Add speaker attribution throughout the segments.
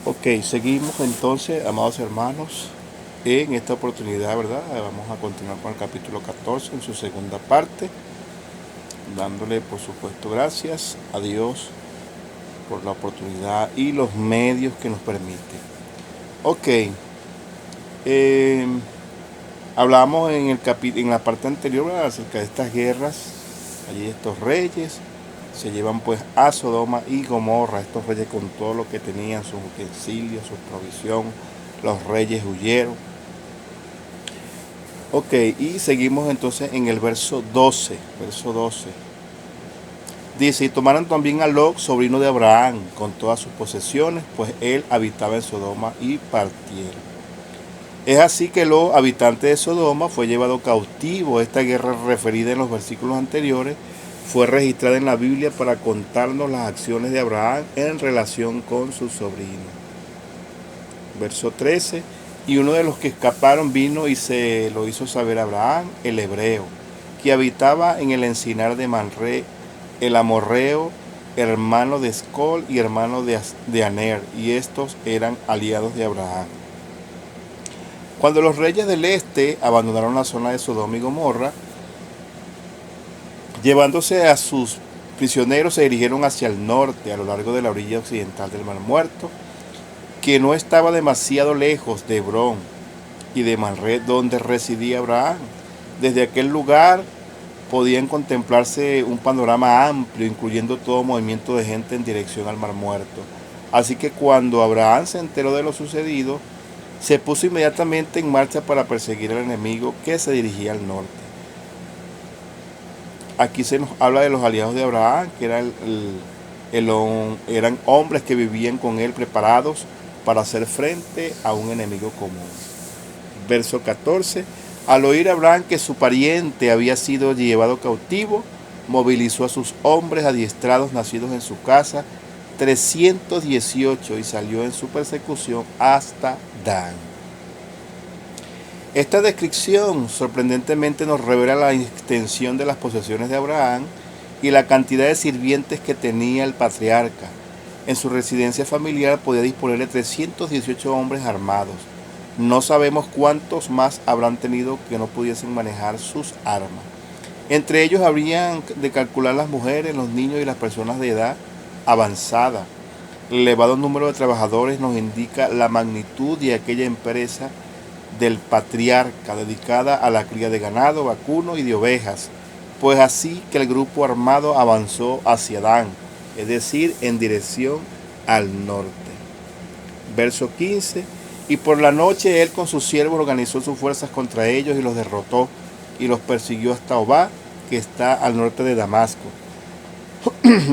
Speaker 1: Ok, seguimos entonces, amados hermanos, en esta oportunidad, ¿verdad? Vamos a continuar con el capítulo 14 en su segunda parte, dándole por supuesto gracias a Dios por la oportunidad y los medios que nos permite. Ok, eh, hablamos en la parte anterior, ¿verdad?, acerca de estas guerras. Allí estos reyes se llevan pues a Sodoma y Gomorra, estos reyes con todo lo que tenían, sus utensilios, su provisión. Los reyes huyeron. Ok, y seguimos entonces en el verso 12. Verso 12. Dice, y tomaron también a Lot, sobrino de Abraham, con todas sus posesiones, pues él habitaba en Sodoma, y partieron. Es así que Lot, habitante de Sodoma, fue llevado cautivo. Esta guerra referida en los versículos anteriores fue registrada en la Biblia para contarnos las acciones de Abraham en relación con su sobrino. Verso 13. Y uno de los que escaparon vino y se lo hizo saber a Abraham, el hebreo, que habitaba en el encinar de Manré, el amorreo, hermano de Escol y hermano de Aner, y estos eran aliados de Abraham. Cuando los reyes del este abandonaron la zona de Sodoma y Gomorra, llevándose a sus prisioneros, se dirigieron hacia el norte, a lo largo de la orilla occidental del Mar Muerto, que no estaba demasiado lejos de Hebrón y de Manré, donde residía Abraham. Desde aquel lugar podían contemplarse un panorama amplio, incluyendo todo movimiento de gente en dirección al Mar Muerto. Así que cuando Abraham se enteró de lo sucedido, se puso inmediatamente en marcha para perseguir al enemigo que se dirigía al norte. Aquí se nos habla de los aliados de Abraham, que eran hombres que vivían con él preparados para hacer frente a un enemigo común. Verso 14. Al oír Abraham que su pariente había sido llevado cautivo, movilizó a sus hombres adiestrados nacidos en su casa, 318, y salió en su persecución hasta Dan. Esta descripción sorprendentemente nos revela la extensión de las posesiones de Abraham y la cantidad de sirvientes que tenía el patriarca. En su residencia familiar podía disponer de 318 hombres armados. No sabemos cuántos más habrán tenido que no pudiesen manejar sus armas. Entre ellos habrían de calcular las mujeres, los niños y las personas de edad avanzada. El elevado número de trabajadores nos indica la magnitud de aquella empresa del patriarca dedicada a la cría de ganado, vacuno y de ovejas. Pues así que el grupo armado avanzó hacia Dan, es decir, en dirección al norte. Verso 15. Y por la noche él con sus siervos organizó sus fuerzas contra ellos y los derrotó y los persiguió hasta Obá, que está al norte de Damasco.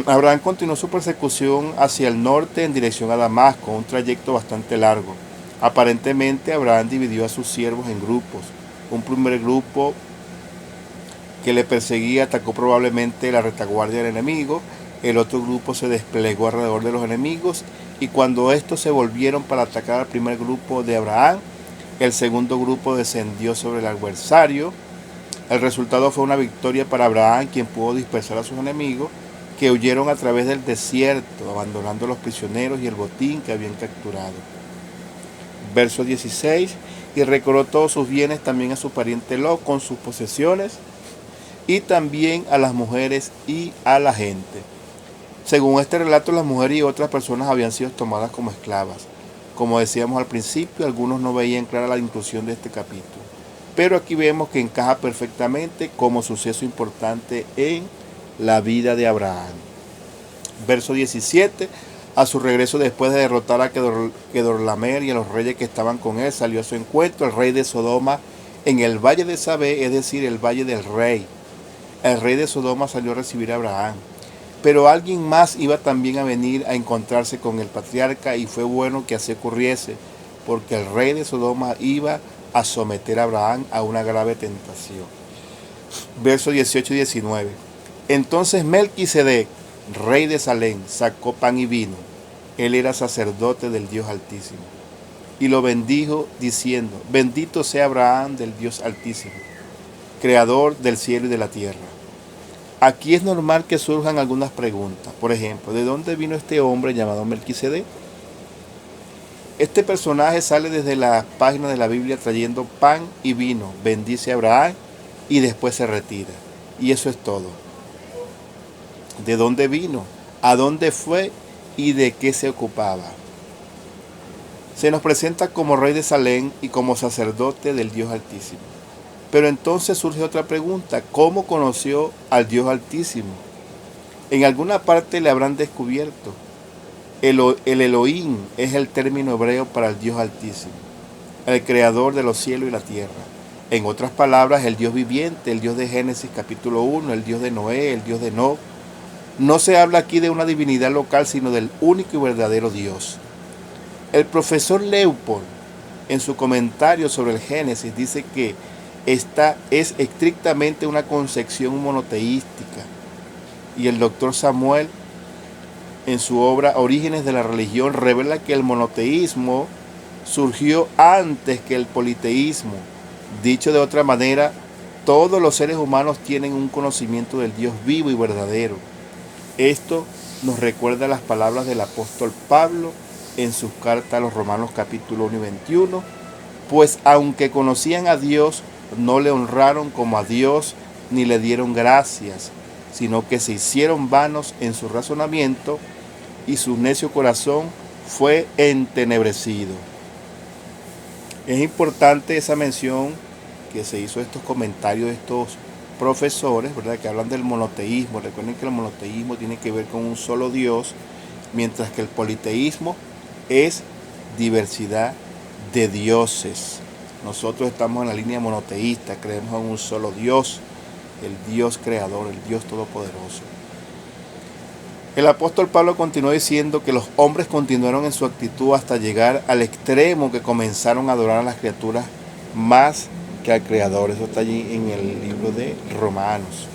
Speaker 1: Abraham continuó su persecución hacia el norte en dirección a Damasco, un trayecto bastante largo. Aparentemente Abraham dividió a sus siervos en grupos. Un primer grupo que le perseguía atacó probablemente la retaguardia del enemigo. El otro grupo se desplegó alrededor de los enemigos, y cuando estos se volvieron para atacar al primer grupo de Abraham, el segundo grupo descendió sobre el adversario. El resultado fue una victoria para Abraham, quien pudo dispersar a sus enemigos, que huyeron a través del desierto, abandonando los prisioneros y el botín que habían capturado. Verso 16. Y recobró todos sus bienes, también a su pariente Lot con sus posesiones, y también a las mujeres y a la gente. Según este relato, las mujeres y otras personas habían sido tomadas como esclavas. Como decíamos al principio, algunos no veían clara la inclusión de este capítulo, pero aquí vemos que encaja perfectamente como suceso importante en la vida de Abraham. Verso 17. A su regreso, después de derrotar a Kedorlaomer y a los reyes que estaban con él, salió a su encuentro el rey de Sodoma en el valle de Sabé, es decir, el valle del rey. El rey de Sodoma salió a recibir a Abraham. Pero alguien más iba también a venir a encontrarse con el patriarca, y fue bueno que así ocurriese, porque el rey de Sodoma iba a someter a Abraham a una grave tentación. Versos 18 y 19. Entonces Melquisedec, rey de Salem, sacó pan y vino. Él era sacerdote del Dios Altísimo. Y lo bendijo diciendo, bendito sea Abraham del Dios Altísimo, creador del cielo y de la tierra. Aquí es normal que surjan algunas preguntas. Por ejemplo, ¿de dónde vino este hombre llamado Melquisedec? Este personaje sale desde las páginas de la Biblia trayendo pan y vino, bendice a Abraham y después se retira. Y eso es todo. ¿De dónde vino? ¿A dónde fue? ¿Y de qué se ocupaba? Se nos presenta como rey de Salem y como sacerdote del Dios Altísimo. Pero entonces surge otra pregunta: ¿cómo conoció al Dios Altísimo? En alguna parte le habrán descubierto. El Elohim es el término hebreo para el Dios Altísimo, el creador de los cielos y la tierra. En otras palabras, el Dios viviente, el Dios de Génesis capítulo 1, el Dios de Noé, el Dios de Enoc. No se habla aquí de una divinidad local, sino del único y verdadero Dios. El profesor Leopold, en su comentario sobre el Génesis, dice que esta es estrictamente una concepción monoteística. Y el doctor Samuel, en su obra Orígenes de la Religión, revela que el monoteísmo surgió antes que el politeísmo. Dicho de otra manera, todos los seres humanos tienen un conocimiento del Dios vivo y verdadero. Esto nos recuerda las palabras del apóstol Pablo en sus cartas a los Romanos capítulo 1 y 21, pues aunque conocían a Dios, no le honraron como a Dios ni le dieron gracias, sino que se hicieron vanos en su razonamiento y su necio corazón fue entenebrecido. Es importante esa mención que se hizo, estos comentarios de estos profesores, ¿verdad?, que hablan del monoteísmo. Recuerden que el monoteísmo tiene que ver con un solo Dios, mientras que el politeísmo es diversidad de dioses. Nosotros estamos en la línea monoteísta, creemos en un solo Dios, el Dios creador, el Dios todopoderoso. El apóstol Pablo continuó diciendo que los hombres continuaron en su actitud hasta llegar al extremo que comenzaron a adorar a las criaturas más que al Creador. Eso está allí en el libro de Romanos.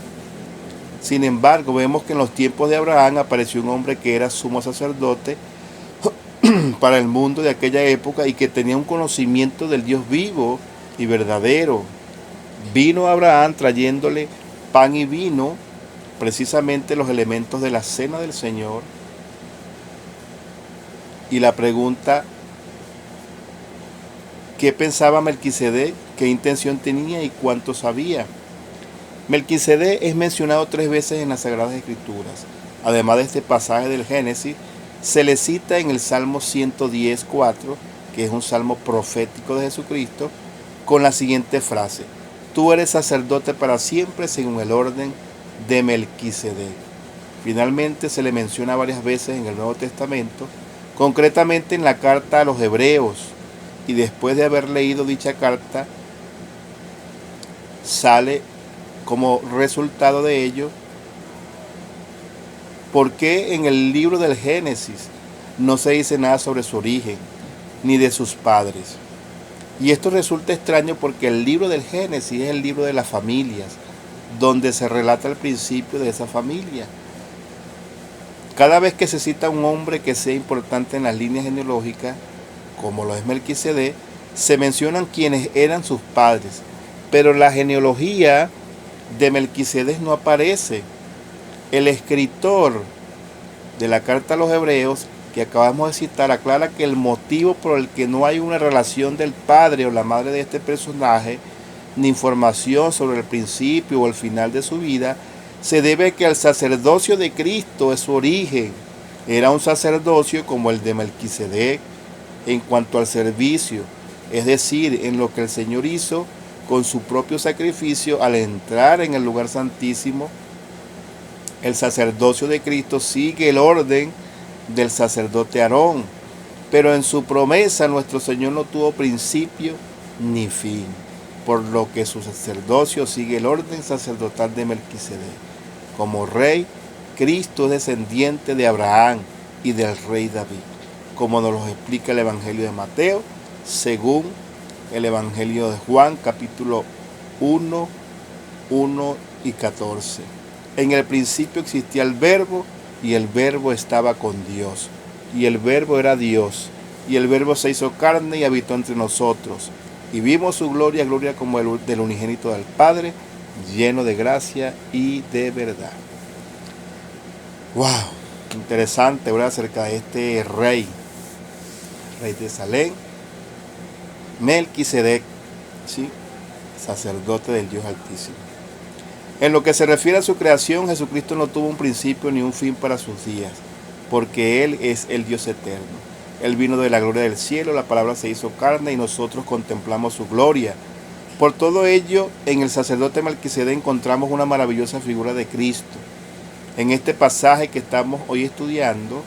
Speaker 1: Sin embargo, vemos que en los tiempos de Abraham apareció un hombre que era sumo sacerdote para el mundo de aquella época y que tenía un conocimiento del Dios vivo y verdadero. Vino Abraham trayéndole pan y vino, precisamente los elementos de la cena del Señor. Y la pregunta: ¿qué pensaba Melquisedec? ¿Qué intención tenía y cuánto sabía? Melquisedec es mencionado 3 veces en las Sagradas Escrituras. Además de este pasaje del Génesis, se le cita en el Salmo 110:4, que es un salmo profético de Jesucristo, con la siguiente frase: tú eres sacerdote para siempre según el orden de Melquisedec. Finalmente se le menciona varias veces en el Nuevo Testamento, concretamente en la carta a los Hebreos, y después de haber leído dicha carta, sale como resultado de ello por qué en el libro del Génesis no se dice nada sobre su origen ni de sus padres. Y esto resulta extraño porque el libro del Génesis es el libro de las familias, donde se relata el principio de esa familia. Cada vez que se cita un hombre que sea importante en las líneas genealógicas, como lo es Melquisedec, se mencionan quienes eran sus padres, pero la genealogía de Melquisedec no aparece. El escritor de la carta a los Hebreos, que acabamos de citar, aclara que el motivo por el que no hay una relación del padre o la madre de este personaje, ni información sobre el principio o el final de su vida, se debe a que el sacerdocio de Cristo es su origen. Era un sacerdocio como el de Melquisedec en cuanto al servicio, es decir, en lo que el Señor hizo con su propio sacrificio al entrar en el lugar santísimo. El sacerdocio de Cristo sigue el orden del sacerdote Aarón, pero en su promesa nuestro Señor no tuvo principio ni fin, por lo que su sacerdocio sigue el orden sacerdotal de Melquisedec. Como rey, Cristo es descendiente de Abraham y del rey David, como nos lo explica el Evangelio de Mateo, según el Evangelio de Juan, capítulo 1, 1 y 14. En el principio existía el Verbo, y el Verbo estaba con Dios, y el Verbo era Dios, y el Verbo se hizo carne y habitó entre nosotros, y vimos su gloria, gloria como del unigénito del Padre, lleno de gracia y de verdad. ¡Wow! Interesante, ¿verdad?, acerca de este rey rey de Salem, Melquisedec, ¿sí? Sacerdote del Dios Altísimo. En lo que se refiere a su creación, Jesucristo no tuvo un principio ni un fin para sus días, porque Él es el Dios eterno. Él vino de la gloria del cielo, la palabra se hizo carne y nosotros contemplamos su gloria. Por todo ello, en el sacerdote Melquisedec encontramos una maravillosa figura de Cristo. En este pasaje que estamos hoy estudiando,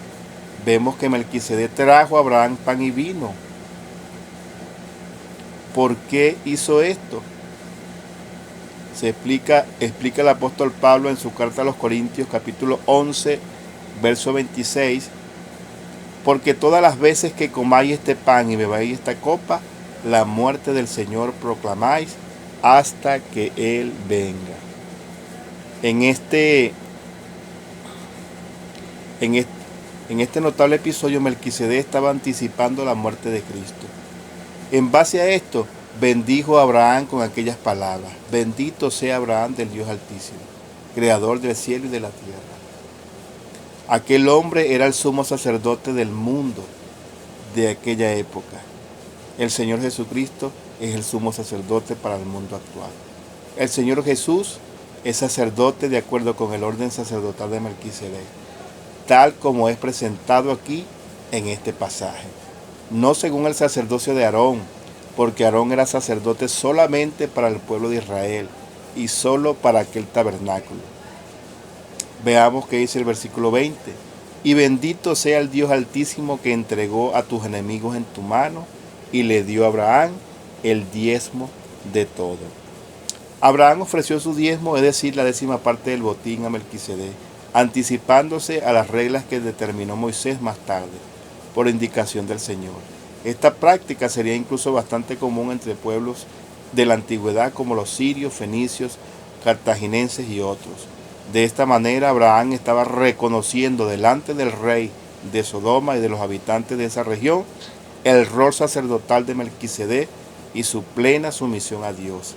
Speaker 1: vemos que Melquisedec trajo a Abraham pan y vino. ¿Por qué hizo esto? Se explica el apóstol Pablo en su carta a los Corintios, capítulo 11, verso 26. Porque todas las veces que comáis este pan y bebáis esta copa, la muerte del Señor proclamáis hasta que Él venga. En este notable episodio, Melquisedec estaba anticipando la muerte de Cristo. En base a esto, bendijo a Abraham con aquellas palabras: bendito sea Abraham del Dios Altísimo, creador del cielo y de la tierra. Aquel hombre era el sumo sacerdote del mundo de aquella época. El Señor Jesucristo es el sumo sacerdote para el mundo actual. El Señor Jesús es sacerdote de acuerdo con el orden sacerdotal de Melquisedec, tal como es presentado aquí en este pasaje. No según el sacerdocio de Aarón, porque Aarón era sacerdote solamente para el pueblo de Israel y solo para aquel tabernáculo. Veamos qué dice el versículo 20. Y bendito sea el Dios Altísimo que entregó a tus enemigos en tu mano y le dio a Abraham el diezmo de todo. Abraham ofreció su diezmo, es decir, la 10ª parte del botín, a Melquisedec, anticipándose a las reglas que determinó Moisés más tarde, por indicación del Señor. Esta práctica sería incluso bastante común entre pueblos de la antigüedad como los sirios, fenicios, cartagineses y otros. De esta manera, Abraham estaba reconociendo delante del rey de Sodoma y de los habitantes de esa región el rol sacerdotal de Melquisedec y su plena sumisión a Dios.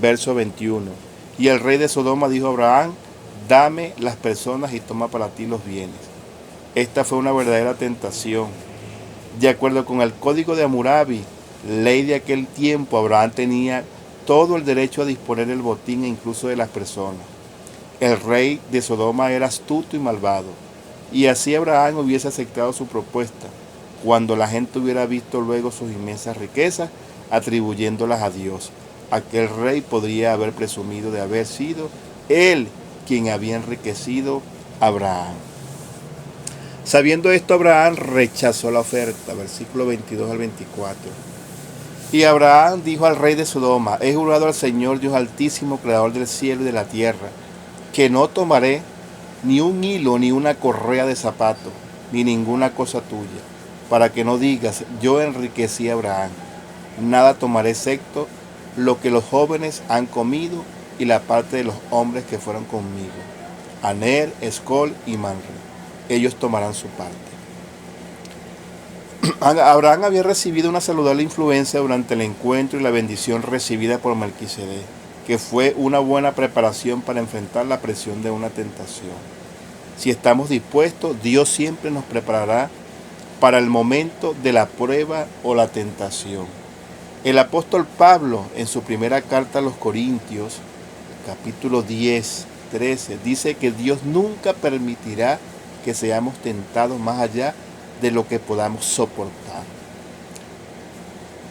Speaker 1: Verso 21. Y el rey de Sodoma dijo a Abraham: dame las personas y toma para ti los bienes. Esta fue una verdadera tentación. De acuerdo con el código de Hammurabi, ley de aquel tiempo, Abraham tenía todo el derecho a disponer del botín e incluso de las personas. El rey de Sodoma era astuto y malvado, y así Abraham hubiese aceptado su propuesta, cuando la gente hubiera visto luego sus inmensas riquezas, atribuyéndolas a Dios. Aquel rey podría haber presumido de haber sido él quien había enriquecido a Abraham. Sabiendo esto, Abraham rechazó la oferta, versículo 22 al 24. Y Abraham dijo al rey de Sodoma: he jurado al Señor Dios Altísimo, creador del cielo y de la tierra, que no tomaré ni un hilo ni una correa de zapato, ni ninguna cosa tuya, para que no digas: yo enriquecí a Abraham. Nada tomaré excepto lo que los jóvenes han comido y la parte de los hombres que fueron conmigo, Aner, Escol y Manre. Ellos tomarán su parte. Abraham había recibido una saludable influencia durante el encuentro y la bendición recibida por Melquisedec, que fue una buena preparación para enfrentar la presión de una tentación. Si estamos dispuestos, Dios siempre nos preparará para el momento de la prueba o la tentación. El apóstol Pablo, en su primera carta a los Corintios, capítulo 10, 13, dice que Dios nunca permitirá que seamos tentados más allá de lo que podamos soportar.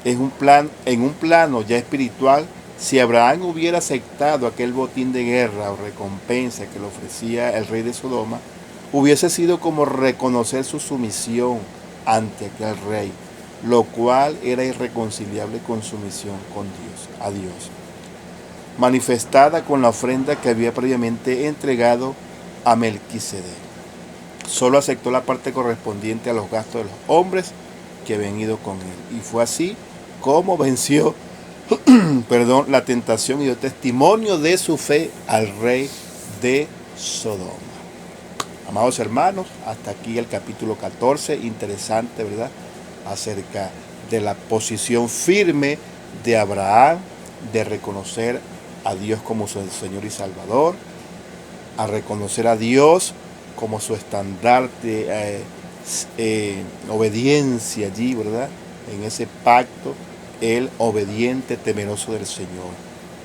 Speaker 1: En un plano ya espiritual, si Abraham hubiera aceptado aquel botín de guerra o recompensa que le ofrecía el rey de Sodoma, hubiese sido como reconocer su sumisión ante aquel rey, lo cual era irreconciliable con su misión con Dios, a Dios, manifestada con la ofrenda que había previamente entregado a Melquisedec. Solo aceptó la parte correspondiente a los gastos de los hombres que habían ido con él. Y fue así como venció la tentación y dio testimonio de su fe al rey de Sodoma. Amados hermanos, hasta aquí el capítulo 14, interesante, ¿verdad? Acerca de la posición firme de Abraham, de reconocer a Dios como su Señor y Salvador, a reconocer a Dios como su estandarte obediencia allí, ¿verdad? En ese pacto, el obediente temeroso del Señor.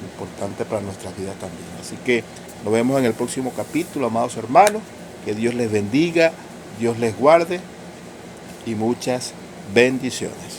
Speaker 1: Importante para nuestras vidas también. Así que nos vemos en el próximo capítulo, amados hermanos. Que Dios les bendiga, Dios les guarde y muchas bendiciones.